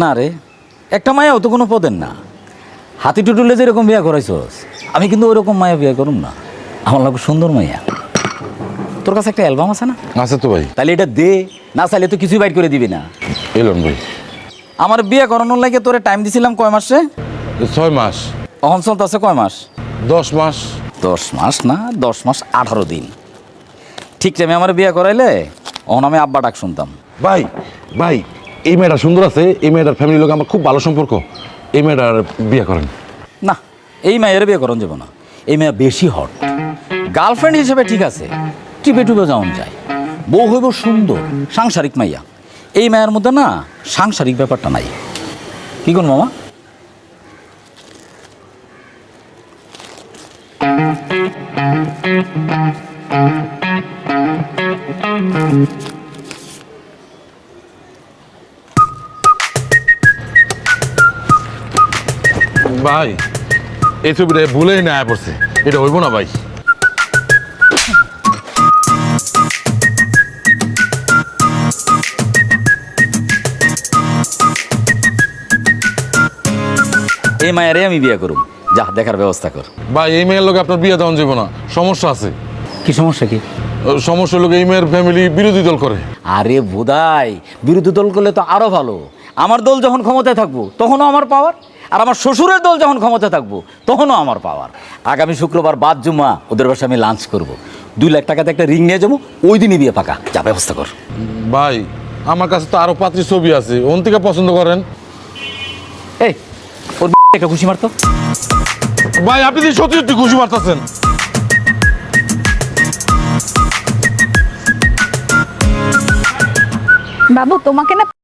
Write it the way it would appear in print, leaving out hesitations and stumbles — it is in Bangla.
না রে, একটা মায়াও তো কোনো পদের না। হাতি টুটুলে যেরকম বিয়া করাইছস, আমি কিন্তু ওইরকম মায়া বিয়া করুম না। আমার লাগবে সুন্দর মাইয়া। তোর কাছে একটা অ্যালবাম আছে না? আছে তো ভাই। তাহলে এটা দে, না চাইলে তো কিছুই বাইর করে দিবি না। এলন ভাই, আমার বিয়ে করানোর লাগে তোরে টাইম দিছিলাম কয় মাসে? 6 মাস। অহন চলতেছে কয় মাস? 10 মাস। 10 মাস না, 10 মাস 18 দিন। ঠিক টাইমে আমার বিয়ে করাইলে অহন আমি আব্বা ডাক শুনতাম। ভাই ভাই, এই মেয়েটা সুন্দর আছে, এই মেয়েটার ফ্যামিলির লোক আমার খুব ভালো সম্পর্ক, এই মেয়েটার বিয়ে করেন। না, এই মেয়ের বিয়ে করন যাব না। এই মেয়ে বেশি হট। গার্লফ্রেন্ড হিসেবে ঠিক আছে, টিপে টুপে যাওন যায়। বউ হইব সুন্দর, সাংসারিক মাইয়া। এই মায়ের মধ্যে না সাংসারিক ব্যাপারটা নাই। কি কোন মামা? ভাই, এই ছবিটা ভুলেই না পড়ছে, এটা হইব না ভাই। এই মায়েরে আমি বিয়ে করুম, যা দেখার ব্যবস্থা কর। ভাই, এই মেয়ের লোক আপনার বিয়ে দেওয়া যাবে না, সমস্যা আছে। কি সমস্যা? কি সমস্যা লোক এই মেয়ের ফ্যামিলি বিরোধী দল করে। আরে বোধাই, বিরোধী দল করলে তো আরো ভালো। আমার দল যখন ক্ষমতায় থাকবো তখনও আমার পাওয়ার, আর আমার শ্বশুরের দল যখন ক্ষমতায় থাকবো তখনও আমার পাওয়ার। আগামী শুক্রবার বাদ জুমা ওদের বাসায় আমি লাঞ্চ করব। 2 লাখ টাকাতে একটা রিং নিয়ে যাবো, ওই দিনই বিয়ে পাকা। যা ব্যবস্থা কর। ভাই, আমার কাছে তো আরো 5টি ছবি আছে, ওন থেকে পছন্দ করেন। এই ওর একটা খুশি মারতো। ভাই, আপনি যে সত্যি সত্যি খুশি মারতেছেন। বাবু তোমাকে না